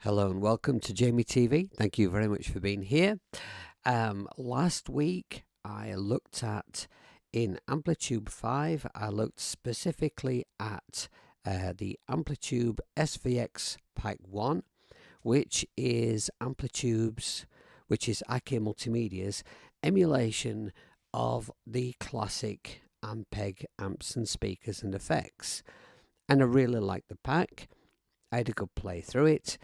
Hello and welcome to Jamie TV. Thank you very much for being here. Last week I looked at, in Amplitube 5, I looked specifically at the Amplitube SVX Pack 1, which is Amplitube's, which is IK Multimedia's emulation of the classic Ampeg amps and speakers and effects. And I really liked the pack. I had a good play through it.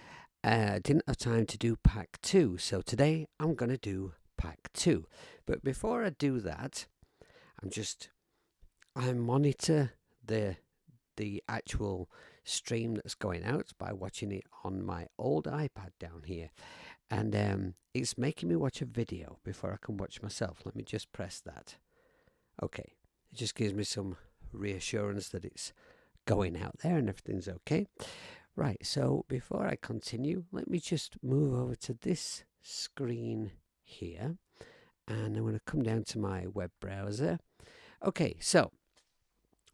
Didn't have time to do pack 2, so today I'm going to do pack 2. But before I do that, I monitor the actual stream that's going out by watching it on my old iPad down here, and it's making me watch a video before I can watch myself. Let me just press that. Okay, it just gives me some reassurance that it's going out there and everything's okay. Right, so before I continue, let me just move over to this screen here, and I'm going to come down to my web browser. Okay, so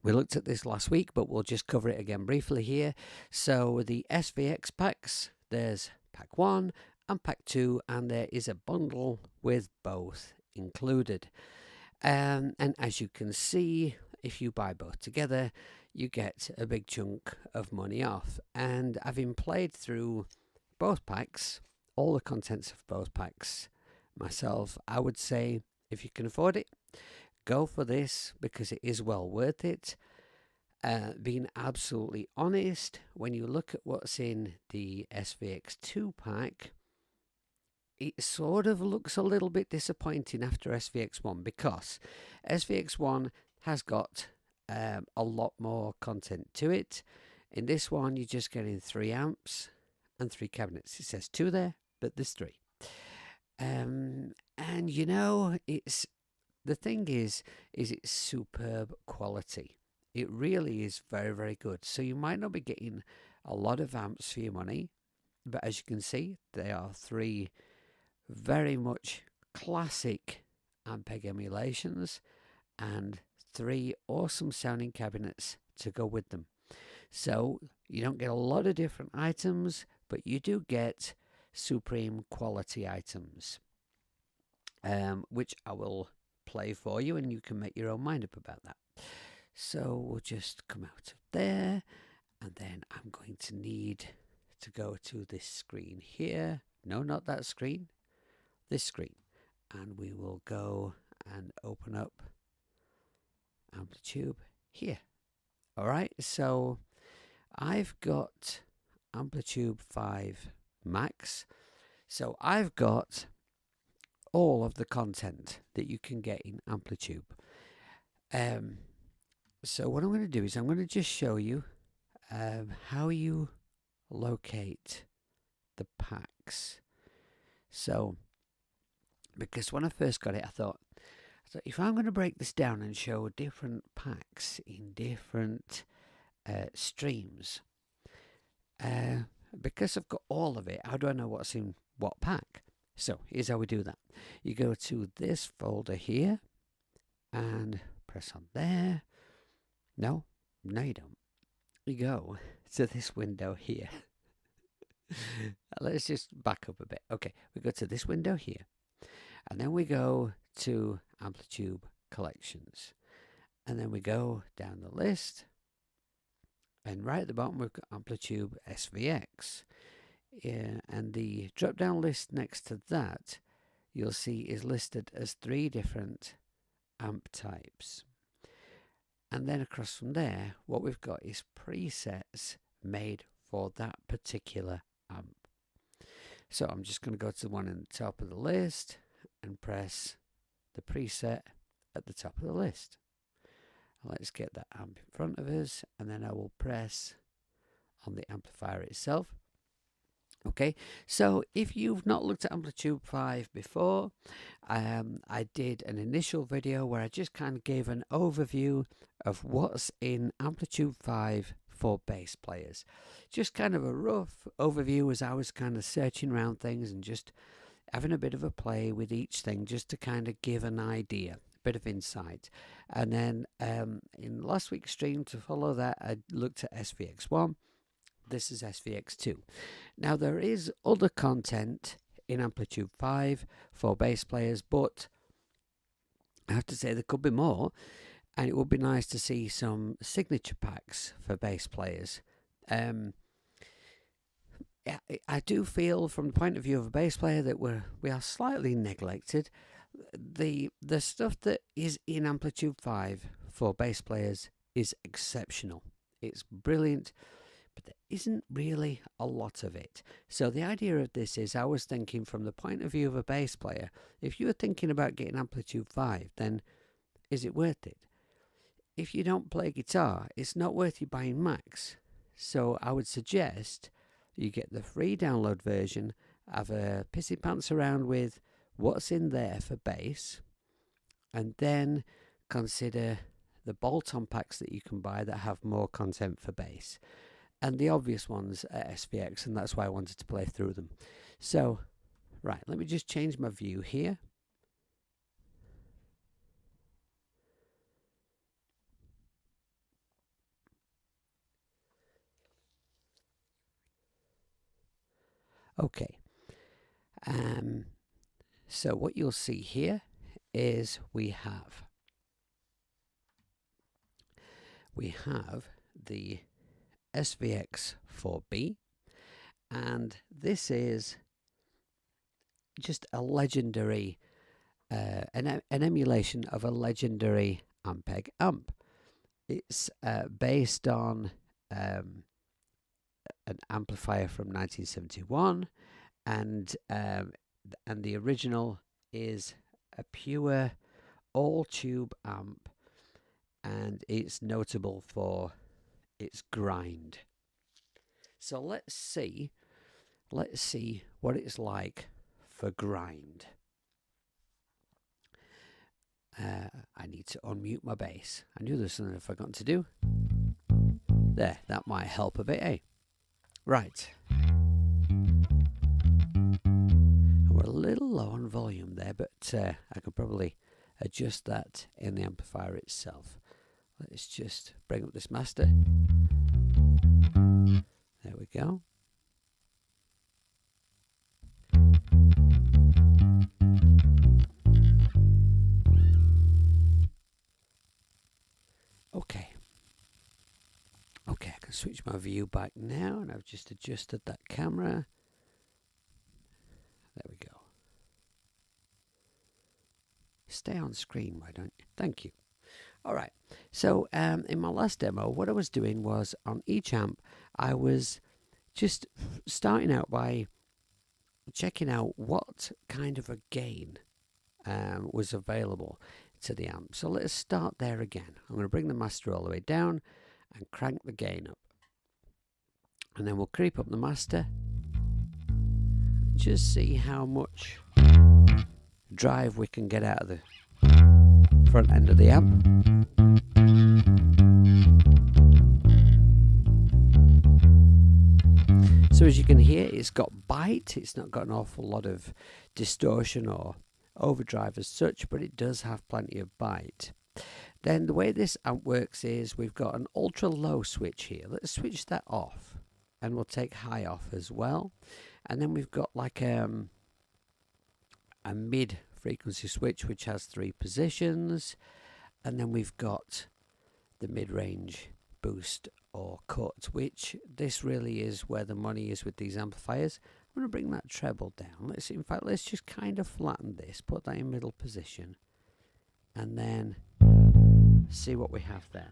we looked at this last week, but we'll just cover it again briefly here. So the SVX packs, there's pack 1 and pack 2, and there is a bundle with both included. And as you can see, if you buy both together, you get a big chunk of money off. And having played through both packs, all the contents of both packs myself, I would say if you can afford it, go for this because it is well worth it. Being absolutely honest, when you look at what's in the SVX2 pack, it sort of looks a little bit disappointing after SVX1, because SVX1 has got a lot more content to it. In this one, you're just getting 3 amps and 3 cabinets. It says 2 there, but there's 3. And you know, the thing is it's superb quality. It really is very, very good. So you might not be getting a lot of amps for your money, but as you can see, they are 3 very much classic Ampeg emulations and 3 awesome sounding cabinets to go with them. So you don't get a lot of different items, but you do get supreme quality items, which I will play for you, and you can make your own mind up about that. So we'll just come out of there, and then I'm going to need to go to this screen here. No, not that screen. This screen. And we will go and open up Amplitube here. Alright, so I've got Amplitube 5 Max. So I've got all of the content that you can get in Amplitube. So what I'm going to do is I'm going to just show you how you locate the packs. So because when I first got it, I thought if I'm going to break this down and show different packs in different streams, because I've got all of it, how do I know what's in what pack? So here's how we do that. You go to this folder here and press on there. No, you don't. You go to this window here. Let's just back up a bit. Okay, we go to this window here. And then we go to Amplitube Collections. And then we go down the list. And right at the bottom, we've got Amplitube SVX. And the drop-down list next to that, you'll see is listed as 3 different amp types. And then across from there, what we've got is presets made for that particular amp. So I'm just going to go to the one in the top of the list and press the preset at the top of the list. Let's get that amp in front of us, and then I will press on the amplifier itself. Okay, so if you've not looked at Amplitube 5 before, I did an initial video where I just kind of gave an overview of what's in Amplitube 5 for bass players. Just kind of a rough overview as I was kind of searching around things and just having a bit of a play with each thing, just to kind of give an idea, a bit of insight. And then in last week's stream, to follow that, I looked at SVX1, this is SVX2. Now there is other content in Amplitube 5 for bass players, but I have to say there could be more, and it would be nice to see some signature packs for bass players. I do feel, from the point of view of a bass player, that we are slightly neglected. The stuff that is in Amplitube 5 for bass players is exceptional. It's brilliant, but there isn't really a lot of it. So the idea of this is, I was thinking from the point of view of a bass player, if you were thinking about getting Amplitube 5, then is it worth it? If you don't play guitar, it's not worth you buying Macs. So I would suggest you get the free download version, have a pissy pants around with what's in there for bass, and then consider the bolt-on packs that you can buy that have more content for bass. And the obvious ones are SVX, and that's why I wanted to play through them. So, right, let me just change my view here. Okay. So what you'll see here is we have the SVX 4B, and this is just a legendary, an emulation of a legendary Ampeg amp. It's based on an amplifier from 1971, and the original is a pure all-tube amp, and it's notable for its grind. So let's see what it's like for grind. I need to unmute my bass. I knew there was something I'd forgotten to do. There, that might help a bit, eh? Right. We're a little low on volume there, but I could probably adjust that in the amplifier itself. Let's just bring up this master. There we go. Okay. Okay, I can switch my view back now, and I've just adjusted that camera. There we go. Stay on screen, why don't you? Thank you. All right. So in my last demo, what I was doing was, on each amp, I was just starting out by checking out what kind of a gain was available to the amp. So let's start there again. I'm going to bring the master all the way down and crank the gain up. And then we'll creep up the master. Just see how much drive we can get out of the front end of the amp. So as you can hear, it's got bite. It's not got an awful lot of distortion or overdrive as such, but it does have plenty of bite. Then the way this amp works is we've got an ultra low switch here. Let's switch that off, and we'll take high off as well. And then we've got like a mid frequency switch which has 3 positions, and then we've got the mid-range boost or cut, which this really is where the money is with these amplifiers. I'm going to bring that treble down. Let's just kind of flatten this, put that in middle position, and then see what we have then.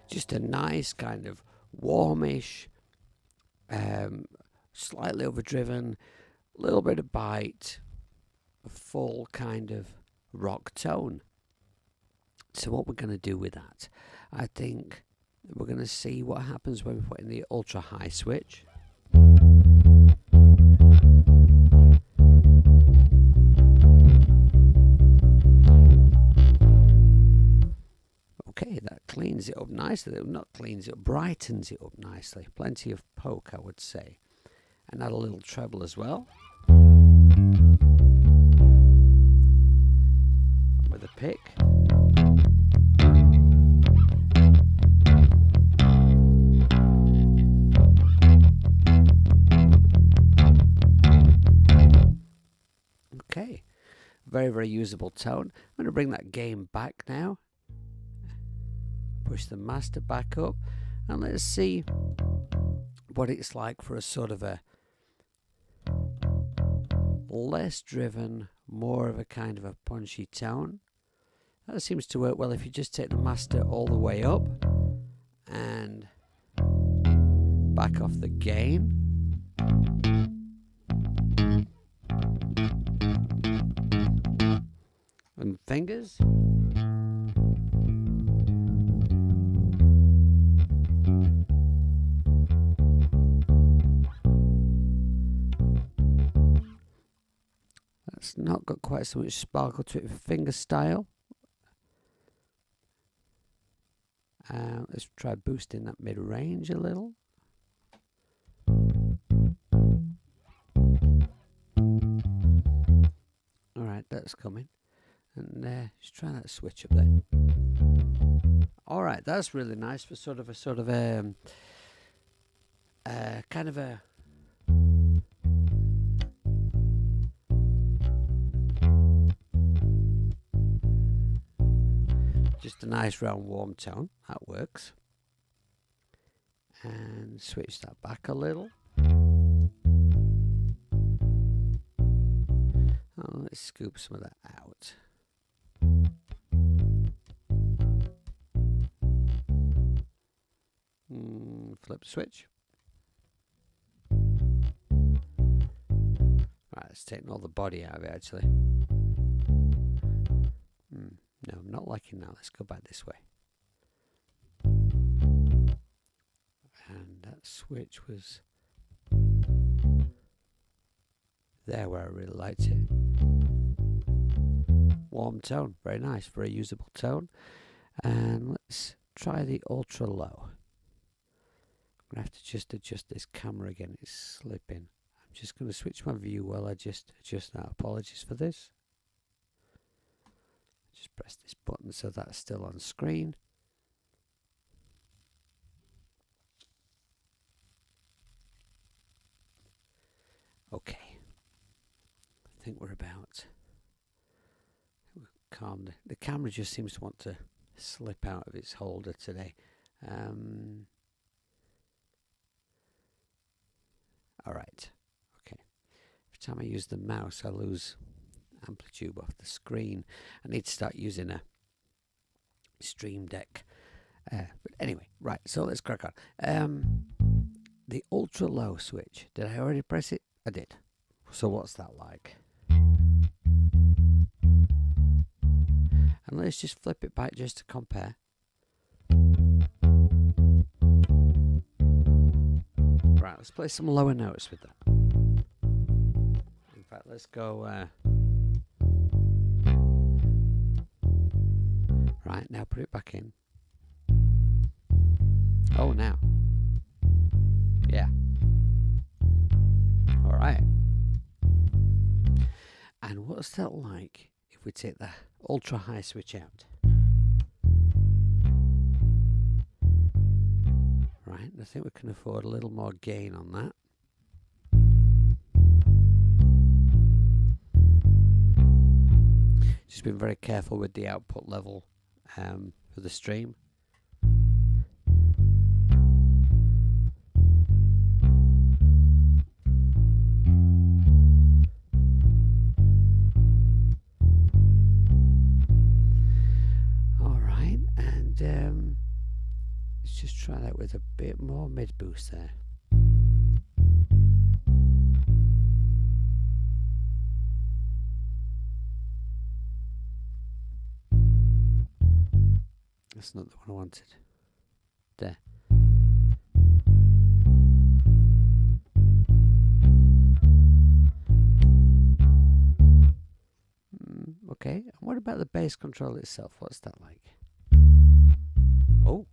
Just a nice kind of warmish, slightly overdriven, little bit of bite, a full kind of rock tone. So what we're going to do with that, I think we're going to see what happens when we put in the ultra high switch. Okay, that cleans it up nicely. Not cleans it up, brightens it up nicely. Plenty of poke, I would say. and add a little treble as well. With a pick. Okay, very, very usable tone. I'm going to bring that gain back now. Push the master back up, and let's see what it's like for a sort of a less driven, more of a kind of a punchy tone. That seems to work well if you just take the master all the way up and back off the gain. And fingers. That's not got quite so much sparkle to it for finger style. Let's try boosting that mid-range a little. Alright, that's coming. And just try that switch up there. Alright, that's really nice for kind of a just a nice round warm tone. That works. And switch that back a little. Oh, let's scoop some of that out. Flip switch. Right, it's taking all the body out of it actually. No, I'm not liking that. Let's go back this way. And that switch was there where I really liked it. Warm tone, very nice, very usable tone. And let's try the ultra low. I'm going to have to just adjust this camera again, it's slipping. I'm just going to switch my view while I just adjust that. Apologies for this. Just press this button so that's still on screen. Okay. I think we're about. Calm. The camera just seems to want to slip out of its holder today. Alright. Okay. Every time I use the mouse, I lose Amplitube off the screen. I need to start using a Stream Deck. But anyway, right, so let's crack on. The ultra low switch. Did I already press it? I did. So what's that like? And let's just flip it back just to compare. Right, let's play some lower notes with that. In fact, let's go. Right, now put it back in. Oh, now. Yeah. Alright. And what's that like if we take the ultra high switch out? Right, I think we can afford a little more gain on that. Just been very careful with the output level for the stream. Alright, and let's just try that with a bit more mid boost there. That's not the one I wanted. There. Okay, and what about the bass control itself? What's that like? Oh.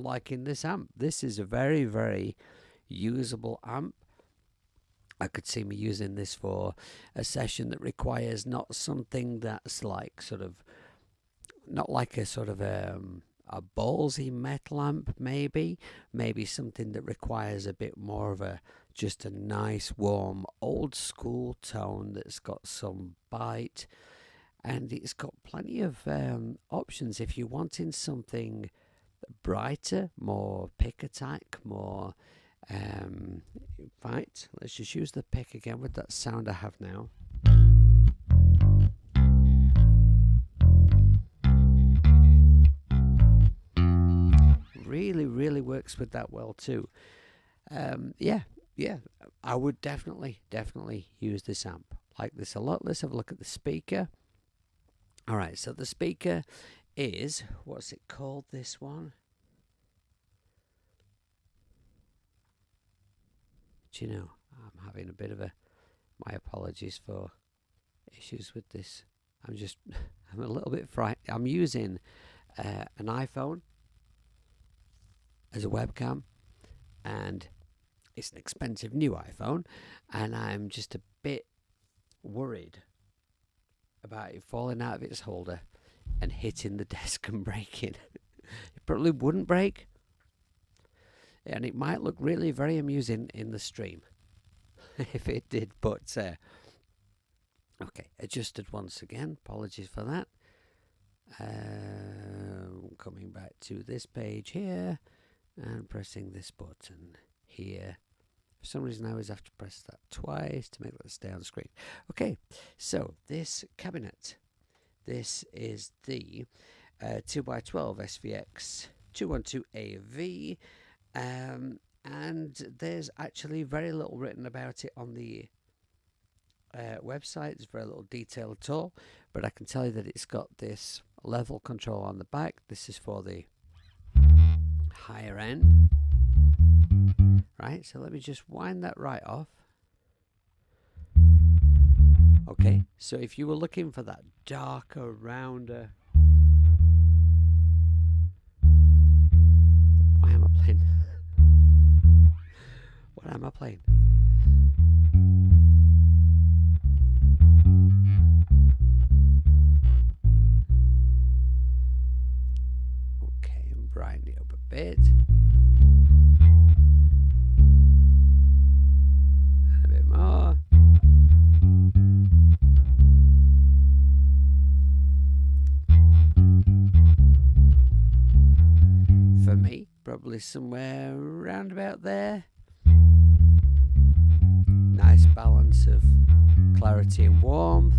liking this amp. This is a very, very usable amp. I could see me using this for a session that requires not something that's like sort of, not like a sort of a ballsy metal amp, maybe something that requires a bit more of a just a nice warm old school tone that's got some bite, and it's got plenty of options if you're wanting something brighter, more pick attack, more in fact, let's just use the pick again with that sound I have now. Really works with that well too. Yeah, I would definitely use this amp. Like this a lot. Let's have a look at the speaker. Alright, so the speaker is, what's it called, this one? Do you know, I'm having a bit of a, my apologies for issues with this. I'm a little bit frightened. I'm using an iPhone as a webcam, and it's an expensive new iPhone, and I'm just a bit worried about it falling out of its holder and hitting the desk and breaking. It probably wouldn't break, and it might look really very amusing in the stream if it did, but okay, adjusted once again, apologies for that. Coming back to this page here and pressing this button here. For some reason I always have to press that twice to make that stay on screen. Okay, so this cabinet, this is the 2x12 SVX 212AV, and there's actually very little written about it on the website. There's very little detail at all, but I can tell you that it's got this level control on the back. This is for the higher end. Right, so let me just wind that right off. Okay, so if you were looking for that darker, rounder... Why am I playing? What am I playing? Okay, and brighten it up a bit. And a bit more. For me, probably somewhere around about there. Nice balance of clarity and warmth.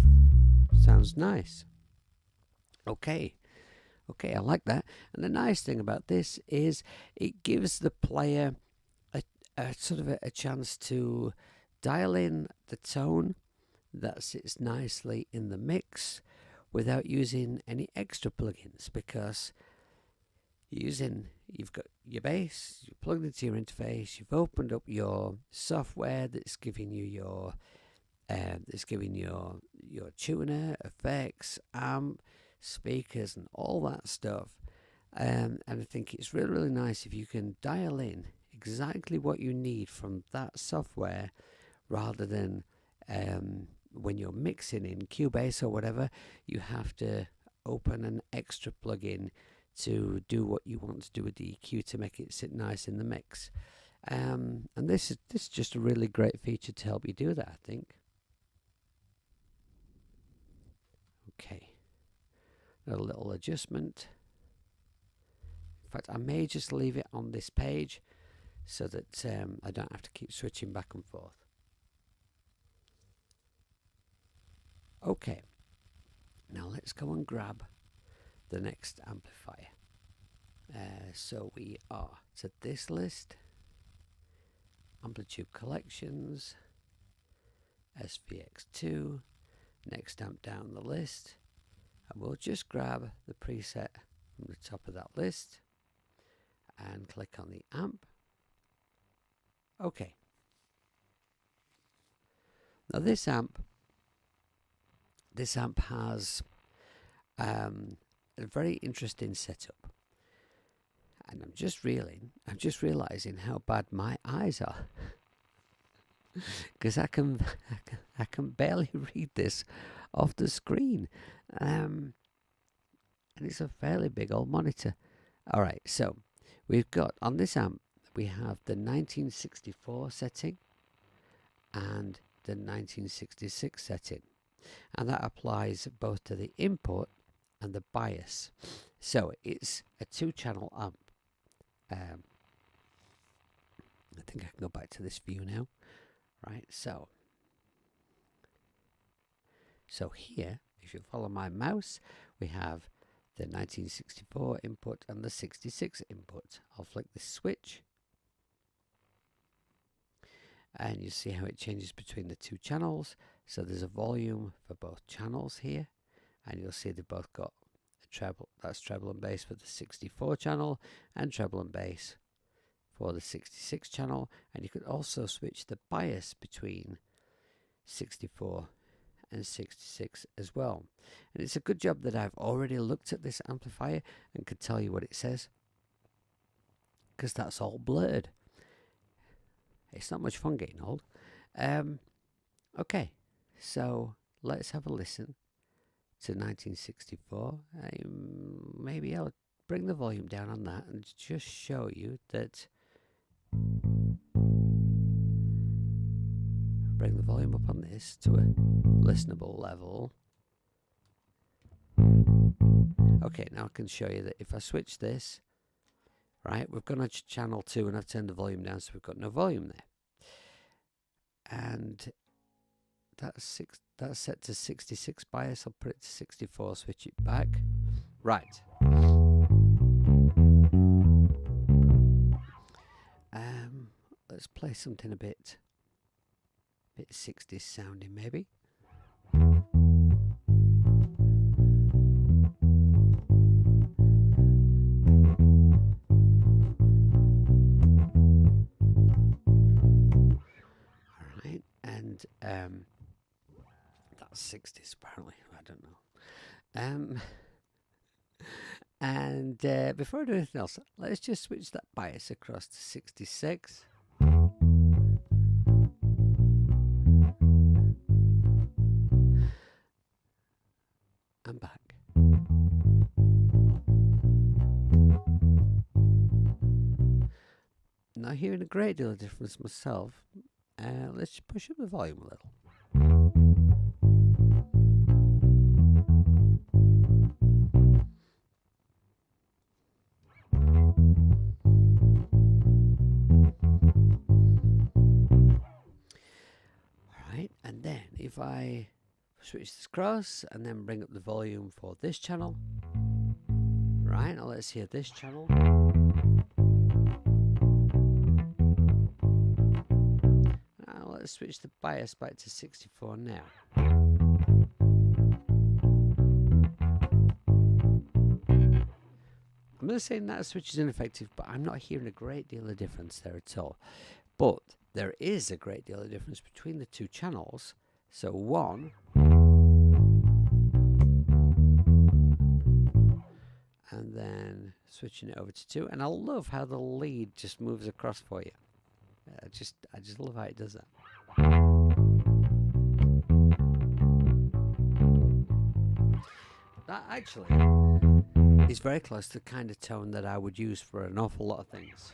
Sounds nice. Okay, I like that. And the nice thing about this is it gives the player a sort of a chance to dial in the tone that sits nicely in the mix without using any extra plugins, because you've got your bass, you plugged into your interface, you've opened up your software that's giving you your tuner, effects, amp, speakers, and all that stuff. And I think it's really nice if you can dial in exactly what you need from that software, rather than when you're mixing in Cubase or whatever, you have to open an extra plugin to do what you want to do with the EQ to make it sit nice in the mix. And this is just a really great feature to help you do that, I think. Okay, a little adjustment. In fact, I may just leave it on this page so that I don't have to keep switching back and forth. Okay, now let's go and grab the next amplifier. So we are to this list, Amplitube Collections, SVX2, next amp down the list, and we'll just grab the preset from the top of that list and click on the amp. Okay. Now this amp has a very interesting setup. And I'm just realizing how bad my eyes are. Because I can barely read this off the screen. And it's a fairly big old monitor. Alright, so we've got on this amp, we have the 1964 setting and the 1966 setting. And that applies both to the input and the bias. So it's a 2-channel amp. I think I can go back to this view now. Right, so here, if you follow my mouse, we have the 1964 input and the 66 input. I'll flick this switch, and you see how it changes between the 2 channels. So there's a volume for both channels here, and you'll see they've both got a treble. That's treble and bass for the 64 channel, and treble and bass for the 66 channel. And you could also switch the bias between 64 and 66 as well. And it's a good job that I've already looked at this amplifier and could tell you what it says, because that's all blurred. It's not much fun getting old. Okay, so let's have a listen to 1964. Maybe I'll bring the volume down on that and just show you that. Bring the volume up on this to a listenable level. Okay, now I can show you that if I switch this, right, we've gone on channel 2 and I've turned the volume down, so we've got no volume there. And that's set to 66 bias. I'll put it to 64, switch it back. Right. Let's play something a bit 60s sounding, maybe. Alright, and that's 60s apparently, I don't know. And before I do anything else, let's just switch that bias across to 66. I'm back. Not hearing a great deal of difference myself. Let's just push up the volume a little. Alright, and then if I switch this across and then bring up the volume for this channel. Right, now let's hear this channel. Now let's switch the bias back to 64 now. I'm not saying that switch is ineffective, but I'm not hearing a great deal of difference there at all. But there is a great deal of difference between the 2 channels. So one, and then switching it over to 2, and I love how the lead just moves across for you. I just love how it does that. That actually is very close to the kind of tone that I would use for an awful lot of things.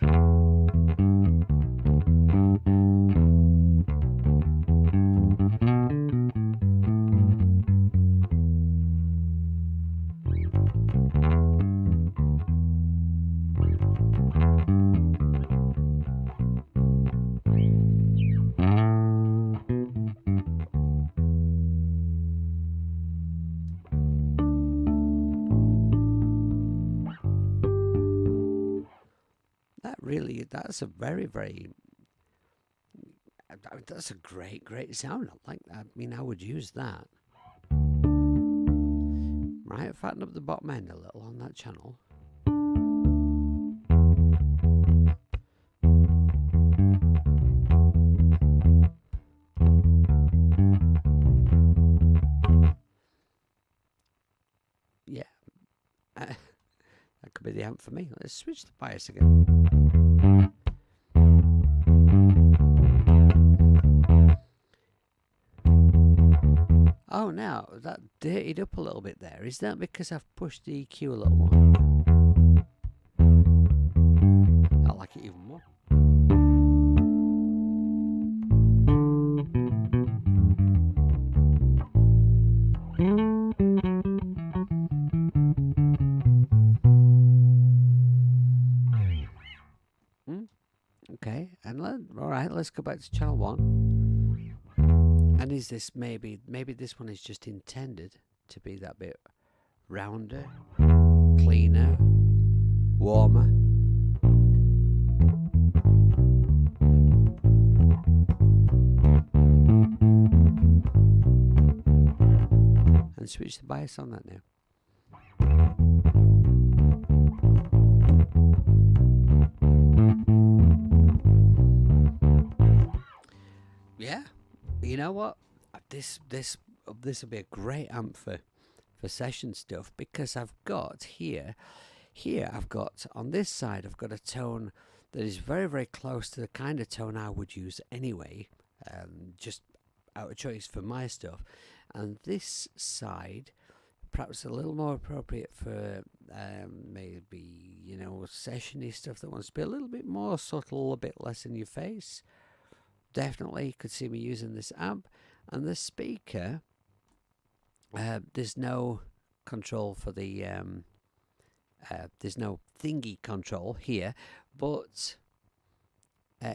That's a very, very, that's a great sound. I like that. I mean, I would use that. Right, fatten up the bottom end a little on that channel. Yeah, that could be the amp for me. Let's switch the bias again. Oh, now that dirtied up a little bit there. Is that because I've pushed the EQ a little more? I like it even more. Okay, and all right, let's go back to channel 1. And is this maybe this one is just intended to be that bit rounder, cleaner, warmer? And switch the bias on that now. Yeah, you know what? This will be a great amp for session stuff, because I've got here I've got on this side I've got a tone that is very, very close to the kind of tone I would use anyway, just out of choice for my stuff. And this side, perhaps a little more appropriate for maybe, you know, sessiony stuff that wants to be a little bit more subtle, a bit less in your face. Definitely could see me using this amp. And the speaker, there's no control for the there's no thingy control here, but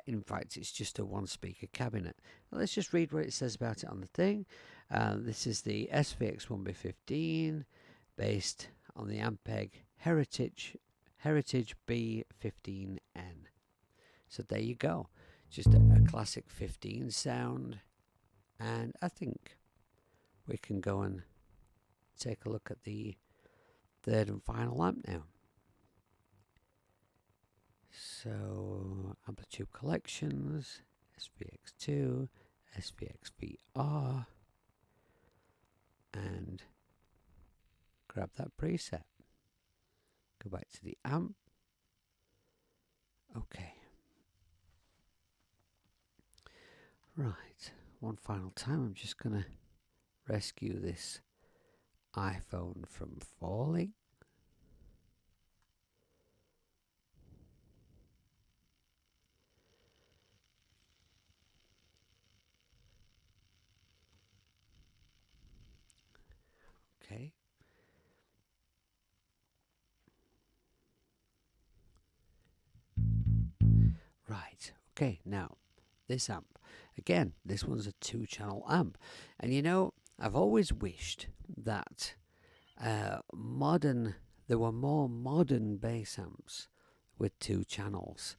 in fact it's just a one speaker cabinet. Now, let's just read what it says about it on the thing. This is the SVX B15 based on the Ampeg Heritage B15N. So there you go, just a classic 15 sound. And I think we can go and take a look at the third and final amp now. So Amplitube collections, SVX2, SVX VR, and grab that preset. Go back to the amp. Okay. Right, one final time, I'm just going to rescue this iPhone from falling. Okay. Right, okay, now this amp. Again, this one's a 2-channel amp. And you know, I've always wished that there were more modern bass amps with 2 channels.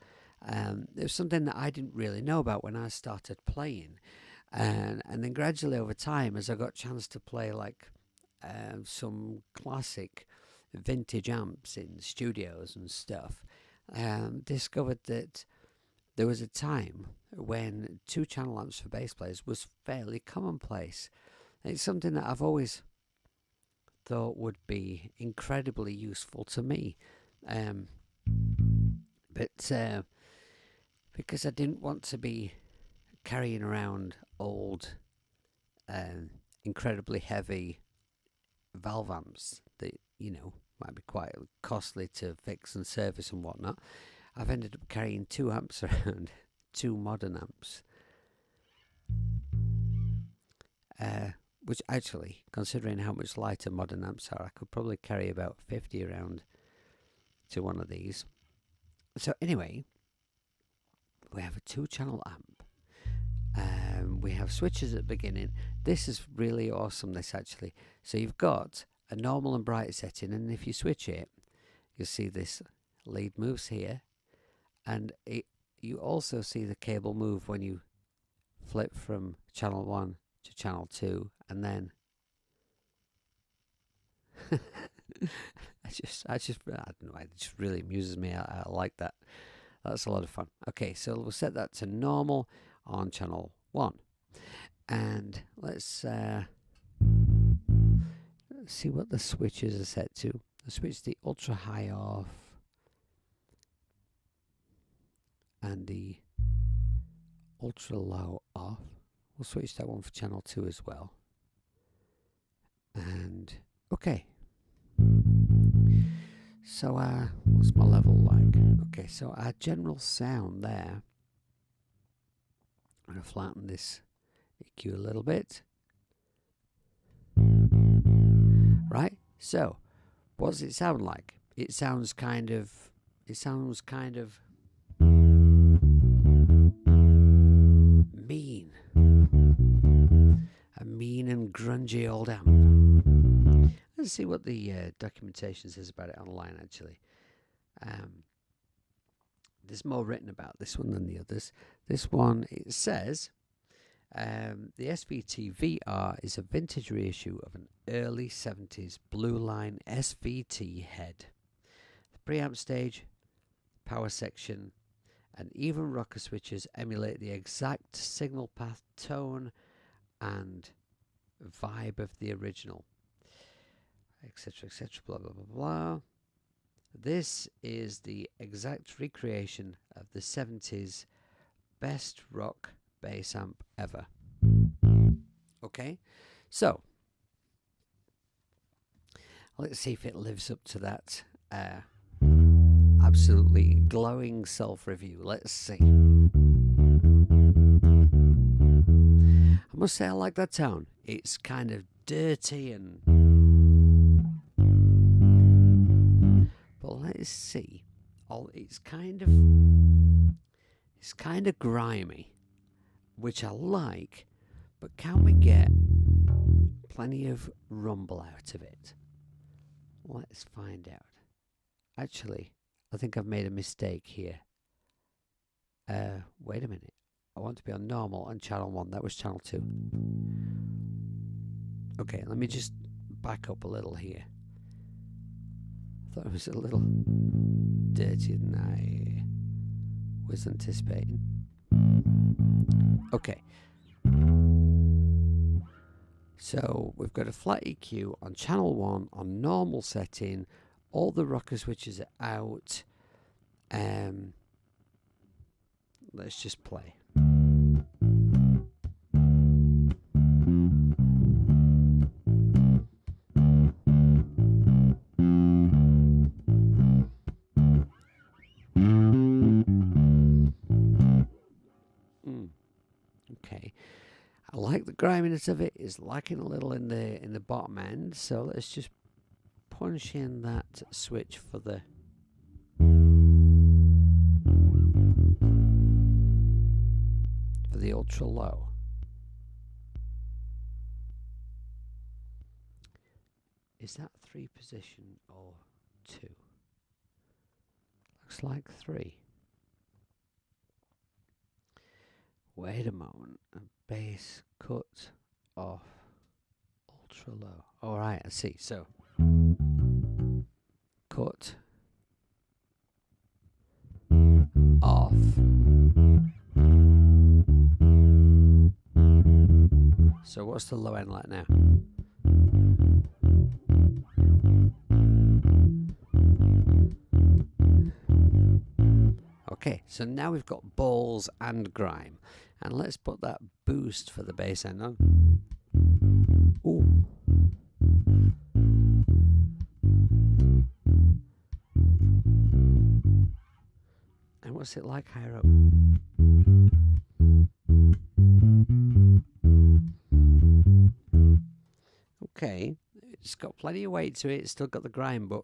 It was something that I didn't really know about when I started playing. And then gradually over time, as I got a chance to play like some classic vintage amps in studios and stuff, discovered that there was a time when 2-channel amps for bass players was fairly commonplace. And it's something that I've always thought would be incredibly useful to me. But because I didn't want to be carrying around old, incredibly heavy valve amps that, you know, might be quite costly to fix and service and whatnot, I've ended up carrying 2 amps around, 2 modern amps. Which actually, considering how much lighter modern amps are, I could probably carry about 50 around to one of these. So anyway, we have a 2-channel amp. We have switches at the beginning. This is really awesome, this actually. So you've got a normal and bright setting, and if you switch it, you'll see this lead moves here. And you also see the cable move when you flip from channel 1 to channel 2, and then I don't know, it just really amuses me. I like that. That's a lot of fun. Okay, so we'll set that to normal on channel 1, and let's see what the switches are set to. Let's switch the ultra high off and the ultra low off. We'll switch that one for channel 2 as well. And okay. So what's my level like? Okay, so our general sound there. I'm going to flatten this EQ a little bit. Right? So, what does it sound like? It sounds kind of mean. A mean and grungy old amp. Let's see what the documentation says about it online, actually. There's more written about this one than the others. This one, it says, the SVT-VR is a vintage reissue of an early 70s Blue Line SVT head. The preamp stage, power section, and even rocker switches emulate the exact signal path, tone, and vibe of the original, etc., etc., blah, blah, blah, blah. This is the exact recreation of the 70s best rock bass amp ever. Okay, so let's see if it lives up to that absolutely glowing self-review. Let's see. I must say I like that tone. It's kind of dirty and... But let's see. It's kind of grimy, which I like, but can we get plenty of rumble out of it? Let's find out. Actually, I think I've made a mistake here. Wait a minute. I want to be on normal on channel 1. That was channel 2. Okay, let me just back up a little here. I thought it was a little dirtier than I was anticipating. Okay. So we've got a flat EQ on channel 1 on normal setting. All the rocker switches are out. Let's just play. Okay, I like the griminess of it. It's lacking a little in the bottom end, so let's just punch in that switch for the ultra low. Is that 3 position or 2? Looks like 3. Wait a moment. A bass cut off ultra low. Alright, I see. So cut off. So what's the low end like now? Okay, so now we've got balls and grime. And let's put that boost for the bass end on. Ooh. And what's it like higher up? Okay, it's got plenty of weight to it. It's still got the grime, but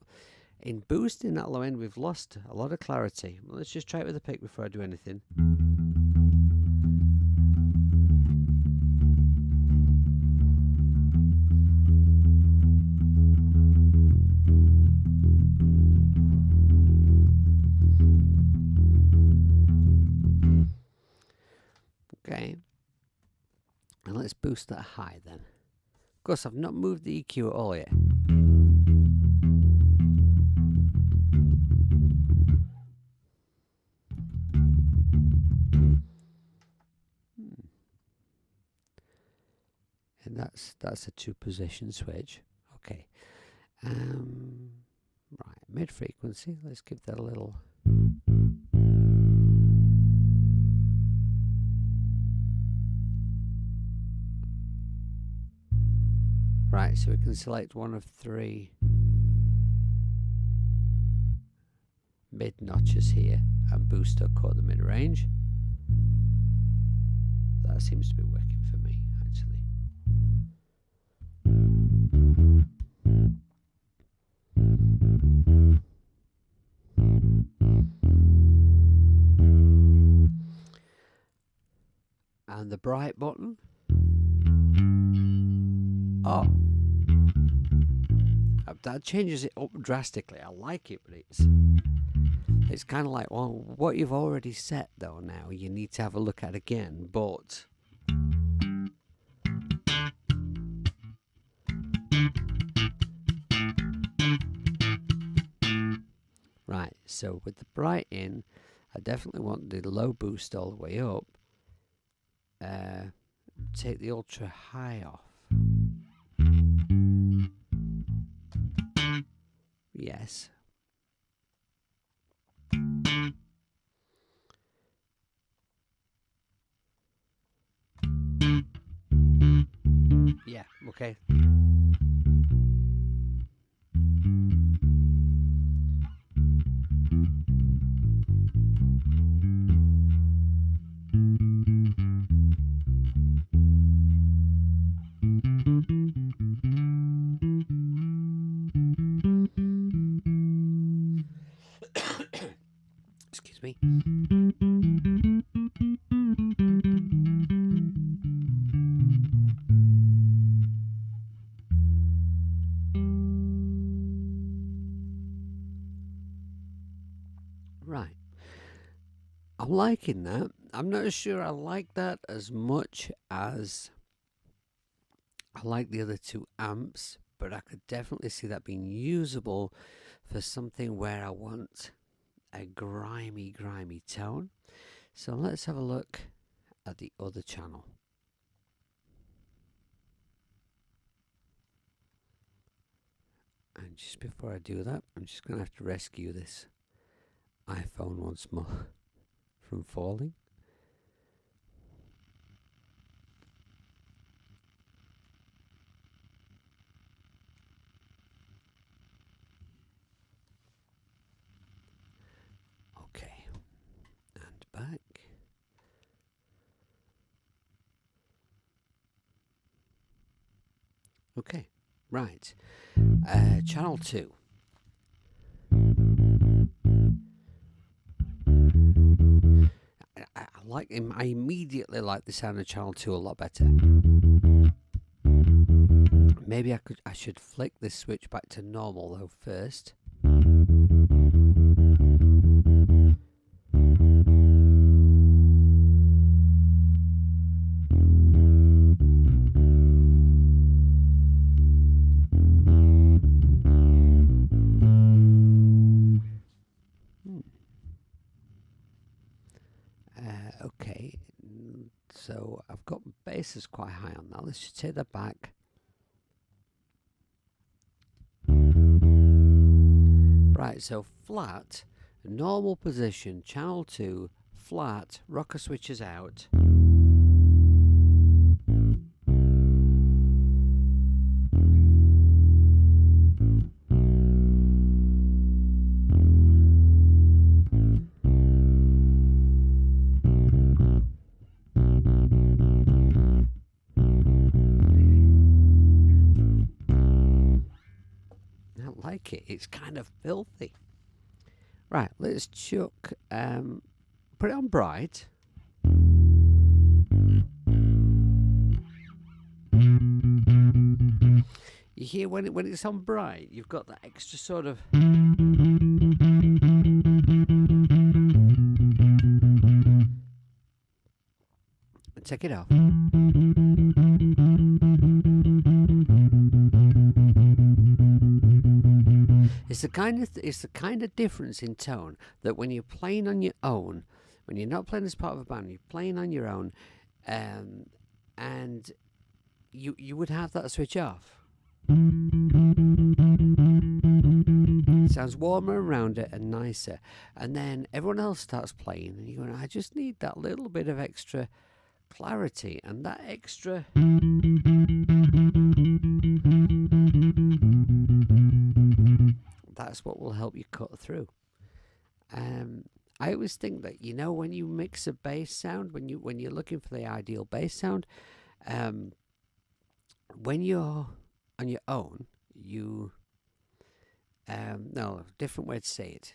in boosting that low end, we've lost a lot of clarity. Well, let's just try it with a pick before I do anything. Okay, and let's boost that high then. Of course, I've not moved the EQ at all yet. And that's a 2-position switch. Okay. Right, mid frequency. Let's give that a little. Right, so we can select one of 3 mid notches here and boost or cut the mid range. That seems to be working for me, actually. And the bright button. Oh, that changes it up drastically. I like it, but it's kind of like, well, what you've already set though now you need to have a look at again. But right, so with the bright in, I definitely want the low boost all the way up. Take the ultra high off. Yes. Yeah, okay. Excuse me. Right. I'm liking that. I'm not sure I like that as much as I like the other 2 amps, but I could definitely see that being usable for something where I want a grimy tone. So let's have a look at the other channel. And just before I do that, I'm just going to have to rescue this iPhone once more from falling. Okay, and back. Okay, right. Channel 2. I like him. I immediately like the sound of channel 2 a lot better. Maybe I should flick this switch back to normal though first. Okay, so I've got basses quite high on that. Let's just take that back. Right, so flat, normal position, channel 2, flat, rocker switches out. Like it. It's kind of filthy. Right, let's chuck put it on bright. You hear when it's on bright, you've got that extra sort of take it off. It's the kind of difference in tone that when you're playing on your own, when you're not playing as part of a band, you're playing on your own, and you would have that switch off. Sounds sounds warmer around it and nicer. And then everyone else starts playing, and you're going, I just need that little bit of extra clarity, and that extra that's what will help you cut through. I always think that, you know, when you mix a bass sound, when you're looking for the ideal bass sound, when you're on your own, you no, different way to say it.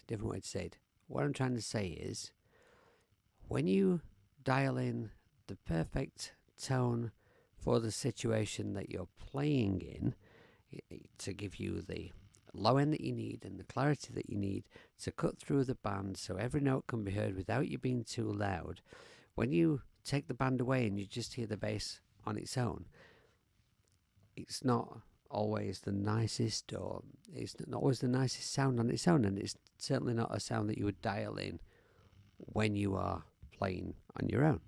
What I'm trying to say is, when you dial in the perfect tone for the situation that you're playing in, to give you the low end that you need and the clarity that you need to cut through the band so every note can be heard without you being too loud, when you take the band away and you just hear the bass on its own, it's not always the nicest, or it's not always the nicest sound on its own, and it's certainly not a sound that you would dial in when you are playing on your own.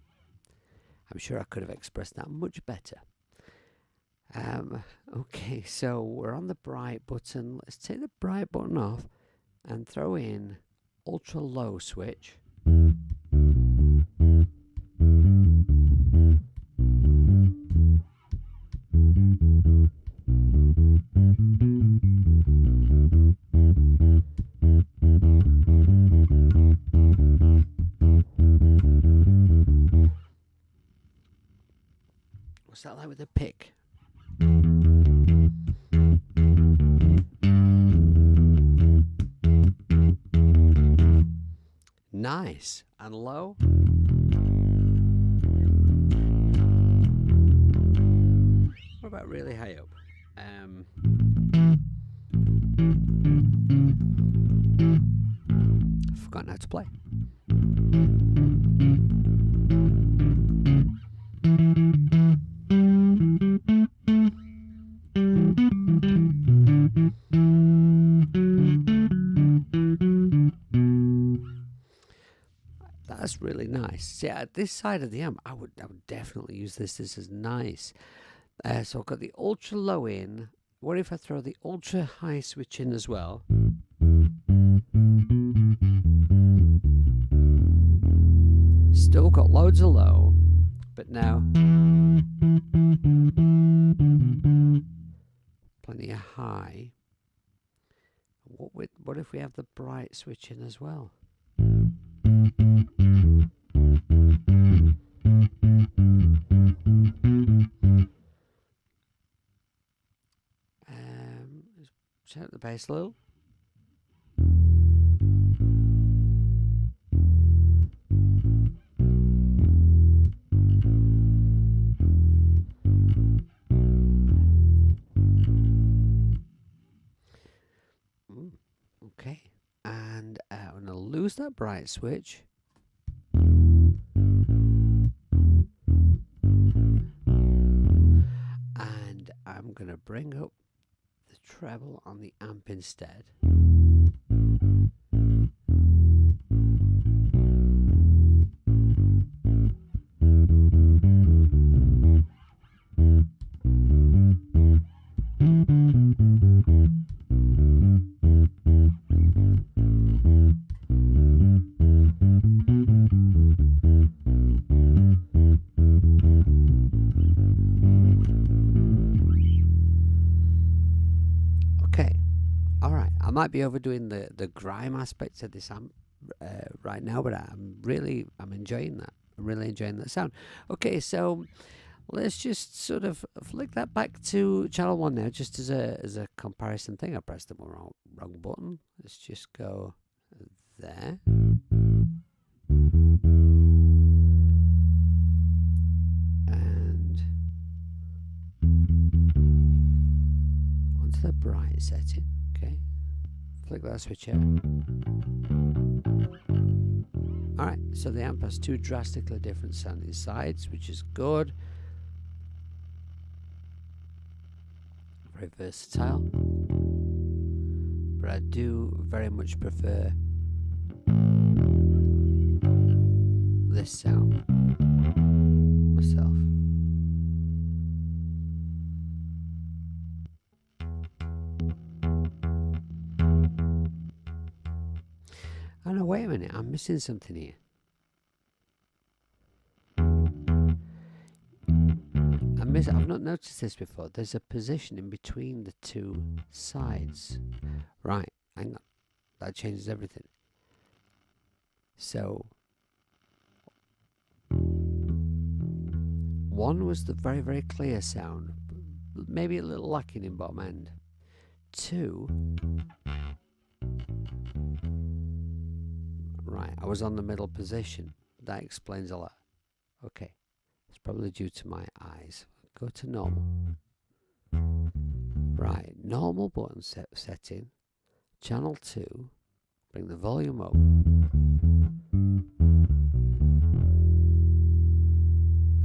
I'm sure I could have expressed that much better. Okay, so we're on the bright button. Let's take the bright button off and throw in ultra low switch. What's that like with the pick? Nice. And low? What about really high up? I've forgotten how to play. That's really nice. See, at this side of the amp, I would definitely use this. This is nice. So I've got the ultra low in. What if I throw the ultra high switch in as well? Still got loads of low, but now plenty of high. What if we have the bright switch in as well? Let's turn up the bass a little. Okay, and I'm going to lose that bright switch. And I'm going to bring up the treble on the amp instead. I might be overdoing the grime aspect of this amp right now, but I'm enjoying that. I'm really enjoying that sound. Okay, so let's just sort of flick that back to channel 1 now, just as a comparison thing. I pressed the wrong button. Let's just go there. And onto the bright setting. Okay. Flick that switch out. Alright, so the amp has two drastically different sounding sides, which is good. Very versatile. But I do very much prefer this sound myself. Oh no, wait a minute, I'm missing something here. I've not noticed this before. There's a position in between the two sides. Right, hang on. That changes everything. So, one was the very, very clear sound, maybe a little lacking in bottom end. Two, right, I was on the middle position. That explains a lot. Okay, it's probably due to my eyes. Go to normal. Right, normal button setting. Channel 2. Bring the volume up.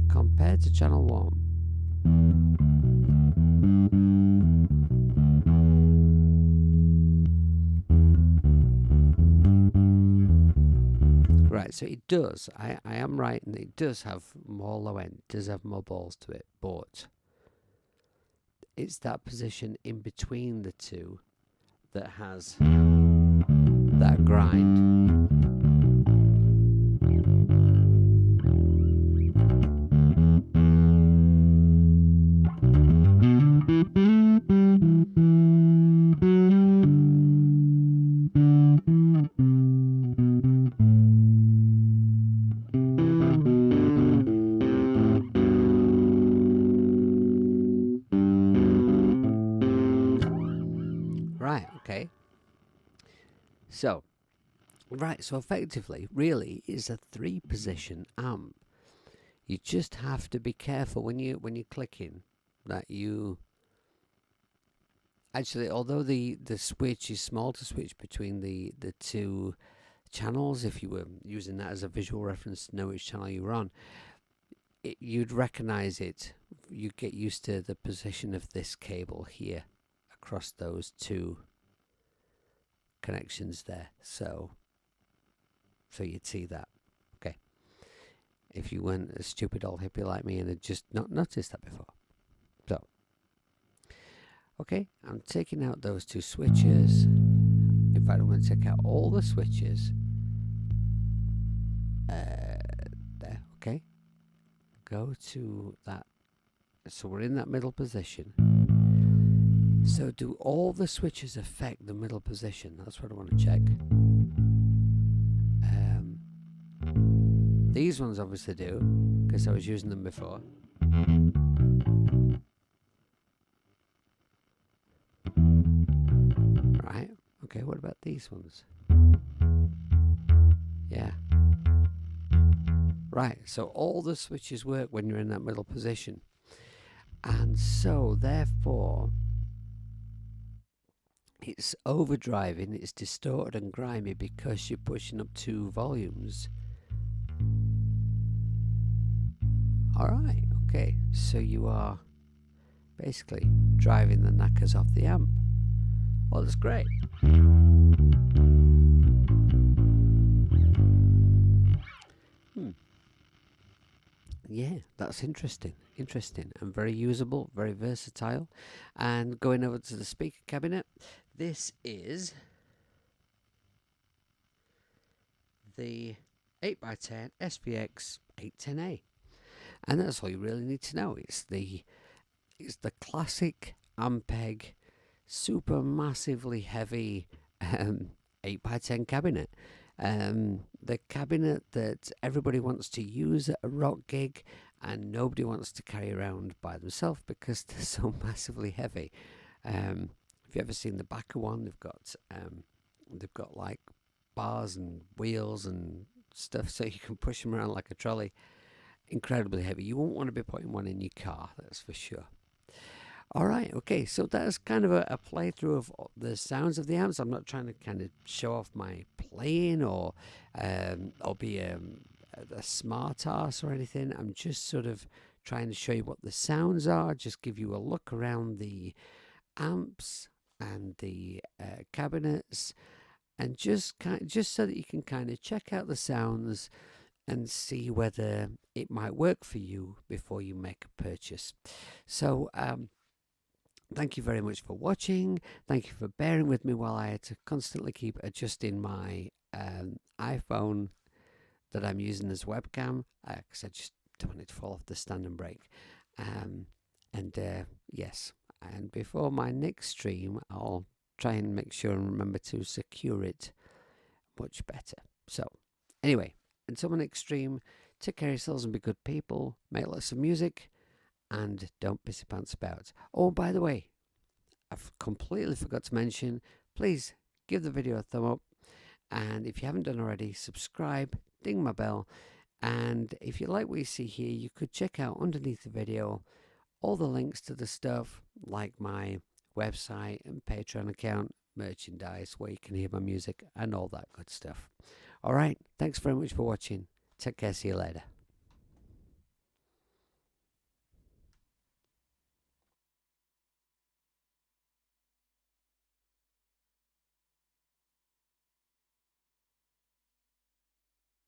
Compared to channel 1. Right, so it does. I am right, and it does have more low end. It does have more balls to it, but it's that position in between the two that has that grind. Right, okay. So, right, so effectively, really, is a 3-position amp. You just have to be careful when you're clicking that you actually, although the switch is small to switch between the two channels, if you were using that as a visual reference to know which channel you were on, you'd recognize it. You'd get used to the position of this cable here across those two connections there. So you'd see that. Okay. If you weren't a stupid old hippie like me and had just not noticed that before. So, okay, I'm taking out those two switches. In fact, I'm going to take out all the switches. There, okay. Go to that. So we're in that middle position. So do all the switches affect the middle position? That's what I want to check. These ones obviously do, because I was using them before. Right, okay, what about these ones? Yeah. Right, so all the switches work when you're in that middle position. And so, therefore, it's overdriving, it's distorted and grimy because you're pushing up 2 volumes. Alright, okay, so you are basically driving the knackers off the amp. Well, that's great. Yeah, that's interesting. Interesting and very usable, very versatile. And going over to the speaker cabinet, this is the 8x10 SVX 810A. And that's all you really need to know. It's the classic Ampeg super massively heavy 8x10 cabinet. The cabinet that everybody wants to use at a rock gig and nobody wants to carry around by themselves because they're so massively heavy. Have you ever seen the back of one? They've got like bars and wheels and stuff so you can push them around like a trolley. Incredibly heavy. You won't want to be putting one in your car, that's for sure. Alright, okay, so that's kind of a playthrough of the sounds of the amps. I'm not trying to kind of show off my playing or be a smart ass or anything. I'm just sort of trying to show you what the sounds are, just give you a look around the amps and the cabinets, and just so that you can kind of check out the sounds and see whether it might work for you before you make a purchase. So, thank you very much for watching. Thank you for bearing with me while I had to constantly keep adjusting my iPhone that I'm using as webcam, because I just don't want it to fall off the stand and break. Yes, and before my next stream, I'll try and make sure and remember to secure it much better. So, anyway, until my next stream, take care of yourselves and be good people, make lots of music, and don't piss your pants about. Oh, by the way, I've completely forgot to mention, please give the video a thumb up, and if you haven't done already, subscribe, ding my bell, and if you like what you see here, you could check out underneath the video all the links to the stuff, like my website and Patreon account, merchandise, where you can hear my music and all that good stuff. Alright, thanks very much for watching. Take care, see you later.